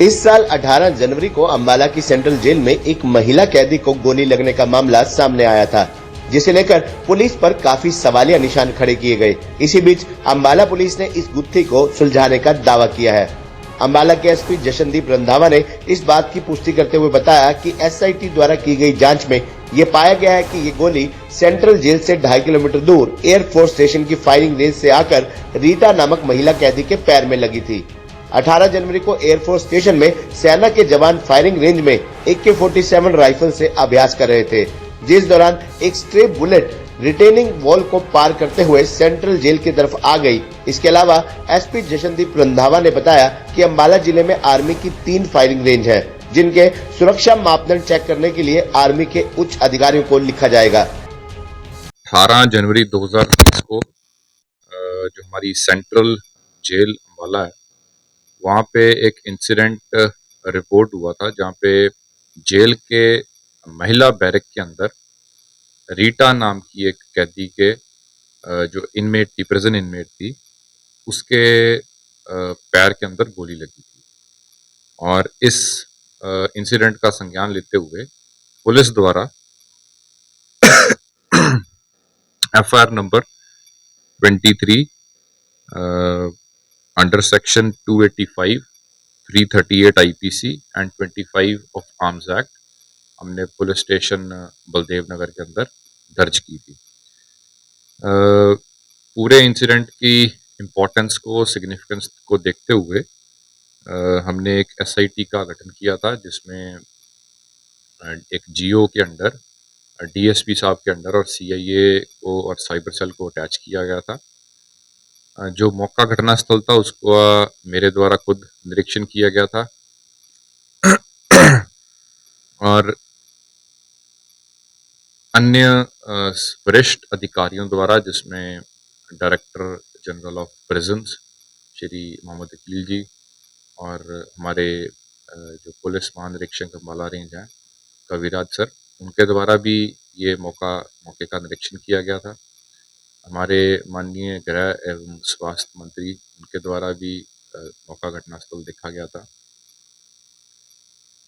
इस साल 18 जनवरी को अंबाला की सेंट्रल जेल में एक महिला कैदी को गोली लगने का मामला सामने आया था, जिसे लेकर पुलिस पर काफी सवालिया निशान खड़े किए गए। इसी बीच अंबाला पुलिस ने इस गुत्थी को सुलझाने का दावा किया है। अंबाला के एसपी जशनदीप रंधावा ने इस बात की पुष्टि करते हुए बताया कि एसआईटी द्वारा की गई जांच में ये पाया गया है कि ये गोली सेंट्रल जेल से 2.5 किलोमीटर दूर एयरफोर्स स्टेशन की फायरिंग रेंज से आकर रीटा नामक महिला कैदी के पैर में लगी थी। 18 जनवरी को एयरफोर्स स्टेशन में सेना के जवान फायरिंग रेंज में AK-47 राइफल से अभ्यास कर रहे थे, जिस दौरान एक स्ट्रे बुलेट रिटेनिंग वॉल को पार करते हुए सेंट्रल जेल की तरफ आ गई। इसके अलावा एसपी जशनदीप रंधावा ने बताया कि अंबाला जिले में आर्मी की 3 फायरिंग रेंज है, जिनके सुरक्षा मापदंड चेक करने के लिए आर्मी के उच्च अधिकारियों को लिखा जाएगा। 18 जनवरी 2020 को जो हमारी सेंट्रल जेल अंबाला है, वहाँ पे एक इंसिडेंट रिपोर्ट हुआ था, जहाँ पे जेल के महिला बैरक के अंदर रीटा नाम की एक कैदी के जो इनमेट थी, प्रिजन इनमेट थी, उसके पैर के अंदर गोली लगी थी। और इस इंसिडेंट का संज्ञान लेते हुए पुलिस द्वारा FIR number 23 under section 285, 338 IPC and 25 of arms act हमने पुलिस स्टेशन बलदेव नगर के अंदर दर्ज की थी। पूरे इंसिडेंट की इम्पोर्टेंस को, सिग्निफिकेंस को देखते हुए हमने एक SIT का गठन किया था, जिसमें एक GO के अंडर, DSP साहब के अंडर और CIA को और साइबर सेल को अटैच किया गया था। जो मौका घटना स्थल था उसको मेरे द्वारा खुद निरीक्षण किया गया था और अन्य वरिष्ठ अधिकारियों द्वारा, जिसमें director general of prisons Shri Mohammad Aqeel ji और हमारे जो पुलिस महानिरीक्षक अंबाला रेंज हैं कविराज सर, उनके द्वारा भी ये मौके का निरीक्षण किया गया था। हमारे माननीय गृह एवं स्वास्थ्य मंत्री, उनके द्वारा भी मौका घटनास्थल देखा गया था।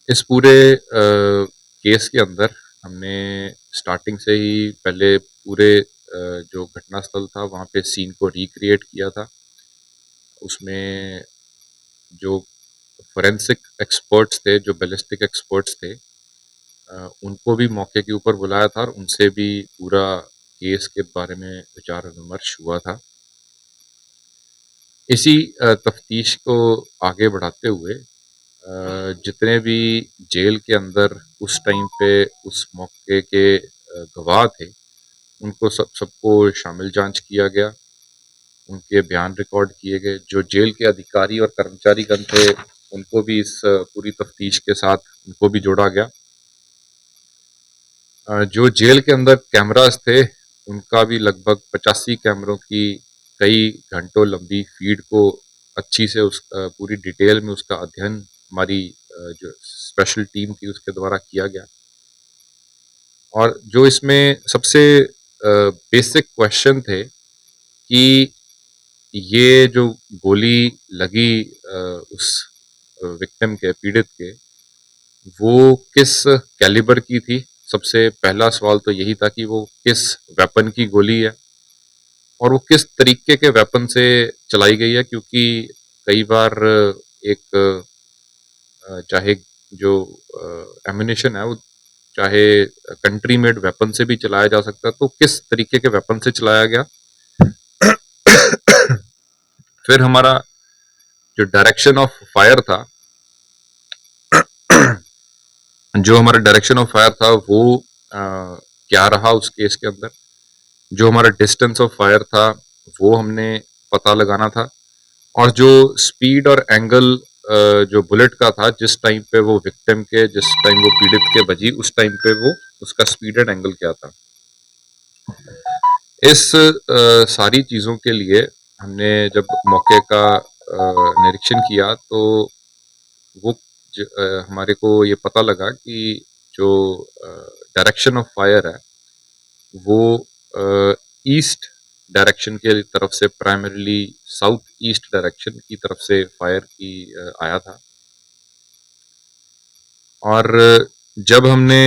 इस पूरे केस के अंदर हमने स्टार्टिंग से ही पहले पूरे जो घटनास्थल था वहाँ पे सीन को रिक्रिएट किया था। उसमें जो फोरेंसिक एक्सपर्ट्स थे, जो बैलिस्टिक एक्सपर्ट्स थे, उनको भी मौके के ऊपर बुलाया था और उनसे भी पूरा केस के बारे में विचार विमर्श हुआ था। इसी तफ्तीश को आगे बढ़ाते हुए जितने भी जेल के अंदर उस टाइम पे उस मौके के गवाह थे, उनको सबको शामिल जांच किया गया, उनके बयान रिकॉर्ड किए गए। जो जेल के अधिकारी और कर्मचारीगण थे, उनको भी इस पूरी तफ्तीश के साथ उनको भी जोड़ा गया। जो जेल के अंदर कैमरास थे, उनका भी लगभग 85 कैमरों की कई घंटों लंबी फीड को अच्छी से उस पूरी डिटेल में उसका अध्ययन हमारी जो स्पेशल टीम थी उसके द्वारा किया गया। और जो इसमें सबसे बेसिक क्वेश्चन थे कि ये जो गोली लगी उस विक्टिम के, पीड़ित के, वो किस कैलिबर की थी। सबसे पहला सवाल तो यही था कि वो किस वेपन की गोली है और वो किस तरीके के वेपन से चलाई गई है, क्योंकि कई बार एक चाहे जो एम्यूनेशन है वो चाहे कंट्री मेड वेपन से भी चलाया जा सकता है, तो किस तरीके के वेपन से चलाया गया। फिर हमारा जो डायरेक्शन ऑफ फायर था, जो हमारा डायरेक्शन ऑफ फायर था वो क्या रहा उस केस के अंदर। जो हमारा डिस्टेंस ऑफ फायर था वो हमने पता लगाना था, और जो स्पीड और एंगल जो बुलेट का था, जिस टाइम पे वो विक्टिम के, जिस टाइम वो पीड़ित के बजी, उस टाइम पे वो उसका स्पीड एंड एंगल क्या था। इस सारी चीज़ों के लिए हमने जब मौके का निरीक्षण किया तो वो हमारे को ये पता लगा कि जो डायरेक्शन ऑफ फायर है वो ईस्ट डायरेक्शन के तरफ से, प्राइमरीली साउथ ईस्ट डायरेक्शन की तरफ से फायर की आया था। और जब हमने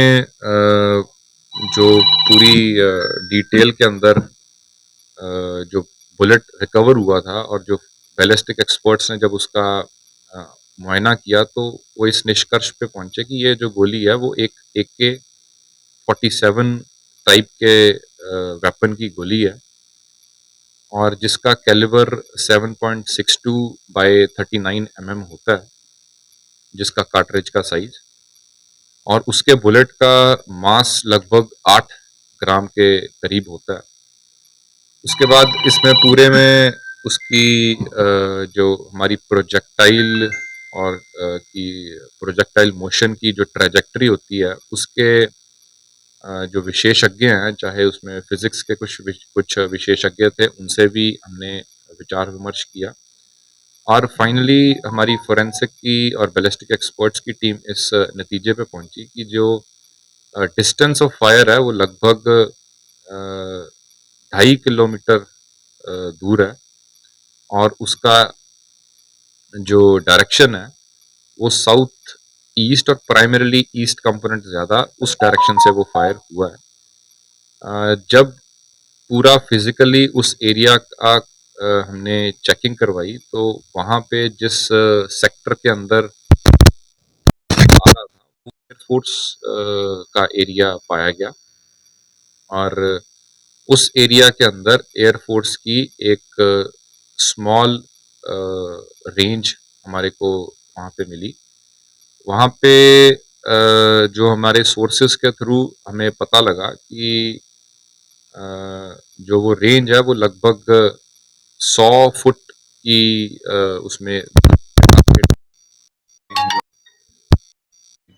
जो पूरी डिटेल के अंदर जो बुलेट रिकवर हुआ था और जो बैलिस्टिक एक्सपर्ट्स ने जब उसका अ, मुआयना किया तो वो इस निष्कर्ष पे पहुंचे कि ये जो गोली है वो एक AK-47 टाइप के वेपन की गोली है और जिसका कैलिबर 7.62 बाय 39 mm होता है, जिसका कार्ट्रिज का साइज, और उसके बुलेट का मास लगभग 8 ग्राम के करीब होता है। उसके बाद इसमें पूरे में उसकी जो हमारी प्रोजेक्टाइल और की प्रोजेक्टाइल मोशन की जो ट्रैजेक्टरी होती है उसके जो विशेषज्ञ हैं, चाहे उसमें फिजिक्स के कुछ विशेषज्ञ थे, उनसे भी हमने विचार विमर्श किया और फाइनली हमारी फोरेंसिक की और बैलिस्टिक एक्सपर्ट्स की टीम इस नतीजे पे पहुंची कि जो डिस्टेंस ऑफ फायर है वो लगभग 2.5 किलोमीटर दूर है और उसका जो डायरेक्शन है वो साउथ ईस्ट और प्राइमरीली ईस्ट कंपोनेंट ज़्यादा उस डायरेक्शन से वो फायर हुआ है। जब पूरा फिजिकली उस एरिया का हमने चेकिंग करवाई तो वहाँ पे जिस सेक्टर के अंदर आ रहा था वो एयरफोर्स का एरिया पाया गया और उस एरिया के अंदर एयरफोर्स की एक स्मॉल रेंज हमारे को वहाँ पे मिली। वहाँ पे जो हमारे सोर्सेस के थ्रू हमें पता लगा कि अ, जो वो रेंज है वो लगभग 100 फुट की उसमें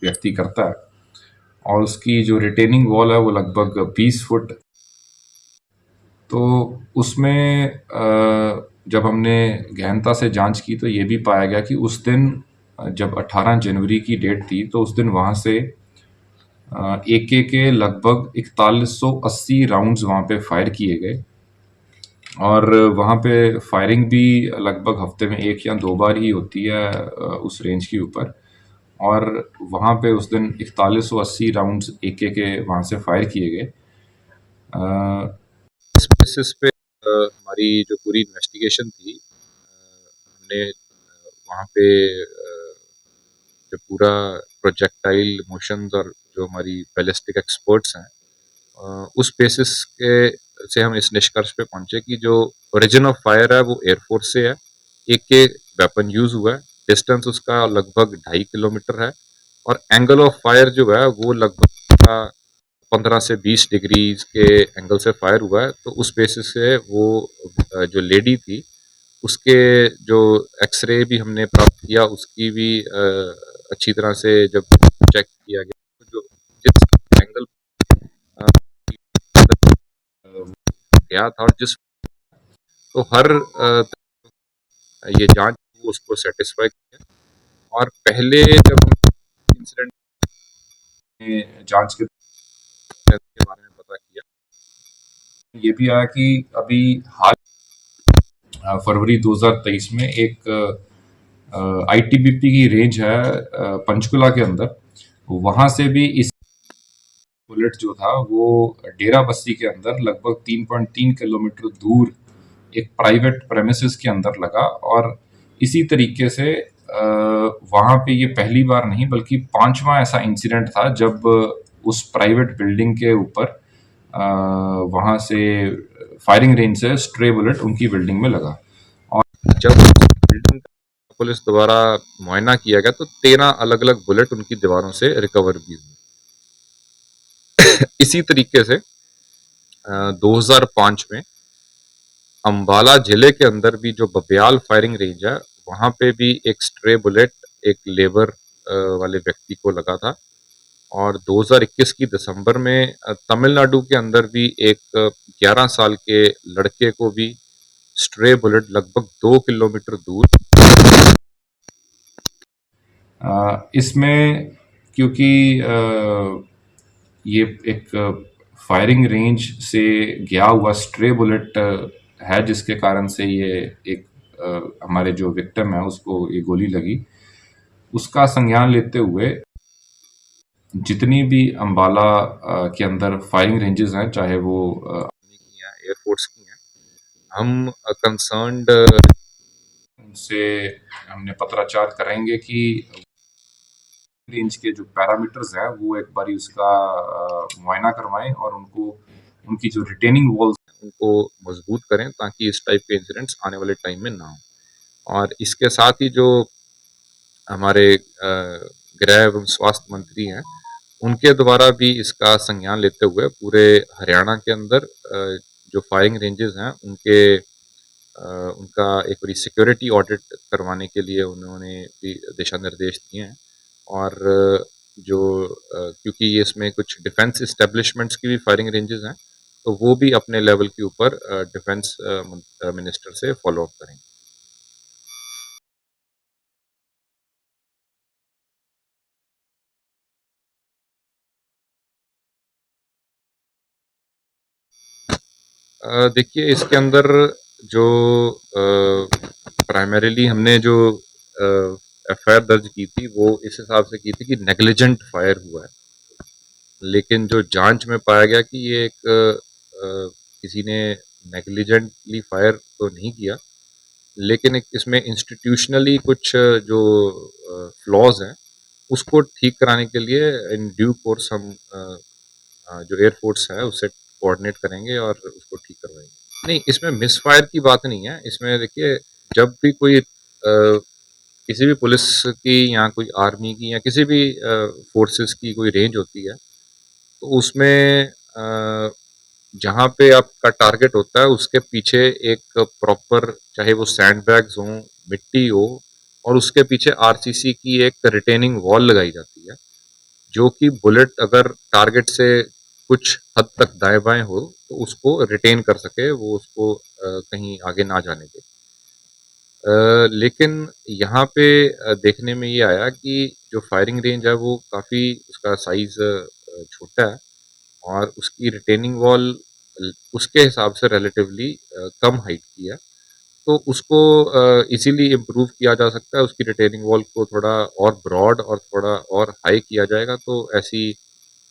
व्यक्ति करता है और उसकी जो रिटेनिंग वॉल है वो लगभग 20 फुट। तो उसमें जब हमने गहनता से जांच की तो ये भी पाया गया कि उस दिन जब 18 जनवरी की डेट थी तो उस दिन वहाँ से AK के लगभग 4180 राउंड्स वहाँ पे फायर किए गए और वहाँ पे फायरिंग भी लगभग हफ्ते में 1 या 2 बार ही होती है उस रेंज के ऊपर और वहाँ पे उस दिन 4180 राउंड्स AK के वहाँ से फायर किए गए। इस बेसिस पे हमारी जो पूरी इन्वेस्टिगेशन थी हमने वहाँ पे जो पूरा प्रोजेक्टाइल मोशंस और जो हमारी बैलिस्टिक एक्सपर्ट्स हैं उस बेसिस के से हम इस निष्कर्ष पे पहुंचे कि जो ओरिजिन ऑफ फायर है वो एयरफोर्स से है। एक के वेपन यूज हुआ है, डिस्टेंस उसका लगभग 2.5 किलोमीटर है और एंगल ऑफ फायर जो है वो लगभग 15 से 20 डिग्री के एंगल से फायर हुआ है। तो उस बेसिस से वो जो लेडी थी उसके जो एक्सरे भी हमने प्राप्त किया उसकी भी अच्छी तरह से जब चेक किया गया तो जो जिस एंगल गया था और जिस तो हर ये जांच उसको सेटिस्फाई किया और पहले जब हम इंसिडेंट में जांच के बारे में पता किया ये भी आया कि अभी हाल फरवरी 2023 में एक ITBP की रेंज है पंचकुला के अंदर, वहां से भी इस बुलेट जो था वो डेरा बस्ती के अंदर लगभग 3.3 किलोमीटर दूर एक प्राइवेट प्रेमिसेस के अंदर लगा और इसी तरीके से वहां पे ये पहली बार नहीं बल्कि 5वां ऐसा इंसिडेंट था जब उस प्राइवेट बिल्डिंग के ऊपर वहां से फायरिंग रेंज से स्ट्रे बुलेट उनकी बिल्डिंग में लगा और जब बिल्डिंग पुलिस द्वारा मुआयना किया गया तो 13 अलग अलग बुलेट उनकी दीवारों से रिकवर भी हुई। इसी तरीके से 2005 में अंबाला जिले के अंदर भी जो बब्याल फायरिंग रेंज है वहां पे भी एक स्ट्रे बुलेट एक लेबर वाले व्यक्ति को लगा था और 2021 की दिसंबर में तमिलनाडु के अंदर भी एक 11 साल के लड़के को भी स्ट्रे बुलेट लगभग 2 किलोमीटर दूर इसमें क्योंकि ये एक फायरिंग रेंज से गया हुआ स्ट्रे बुलेट है जिसके कारण से ये एक हमारे जो विक्टिम है उसको ये गोली लगी, उसका संज्ञान लेते हुए जितनी भी अम्बाला के अंदर फायरिंग रेंजेस हैं, चाहे वो आर्मी की हैं, एयरफोर्स की हैं, हम कंसर्न्ड उनसे हमने पत्राचार करेंगे कि रेंज के जो पैरामीटर्स हैं वो एक बारी उसका मुआयना करवाएं और उनको उनकी जो रिटेनिंग वॉल्स उनको मजबूत करें ताकि इस टाइप के इंसिडेंट्स आने वाले टाइम में ना हो। और इसके साथ ही जो हमारे गृह एवं स्वास्थ्य मंत्री हैं, उनके द्वारा भी इसका संज्ञान लेते हुए पूरे हरियाणा के अंदर जो फायरिंग रेंजेस हैं उनका एक बारी सिक्योरिटी ऑडिट करवाने के लिए उन्होंने भी दिशा निर्देश दिए हैं। और जो क्योंकि ये इसमें कुछ डिफेंस इस्टेब्लिशमेंट्स की भी फायरिंग रेंजेस हैं, तो वो भी अपने लेवल के ऊपर डिफेंस मिनिस्टर से फॉलो अप करेंगे। देखिए इसके अंदर जो प्राइमरीली हमने जो एफआईआर दर्ज की थी वो इस हिसाब से की थी कि नेग्लिजेंट फायर हुआ है, लेकिन जो जांच में पाया गया कि ये एक किसी ने नेग्लिजेंटली फायर तो नहीं किया, लेकिन एक इसमें इंस्टीट्यूशनली कुछ जो फ्लॉज हैं उसको ठीक कराने के लिए इन ड्यू कोर्स हम जो एयरफोर्स है उससे कोऑर्डिनेट करेंगे और उसको ठीक करवाएंगे। नहीं, इसमें मिसफायर की बात नहीं है। इसमें देखिए जब भी कोई किसी भी पुलिस की या कोई आर्मी की या किसी भी फोर्सेस की कोई रेंज होती है, तो उसमें जहाँ पे आपका टारगेट होता है उसके पीछे एक प्रॉपर, चाहे वो सैंड बैग्स हों, मिट्टी हो, और उसके पीछे आरसीसी की एक रिटेनिंग वॉल लगाई जाती है, जो कि बुलेट अगर टारगेट से कुछ हद तक दाएं बाएं हो तो उसको रिटेन कर सके, वो उसको कहीं आगे ना जाने दे। लेकिन यहाँ पे देखने में ये आया कि जो फायरिंग रेंज है वो काफ़ी उसका साइज़ छोटा है और उसकी रिटेनिंग वॉल उसके हिसाब से रिलेटिवली कम हाइट की है। तो उसको इजीली इम्प्रूव किया जा सकता है, उसकी रिटेनिंग वॉल को थोड़ा और ब्रॉड और थोड़ा और हाई किया जाएगा, तो ऐसी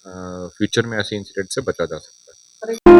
फ्यूचर में ऐसे इंसिडेंट से बचा जा सकता है।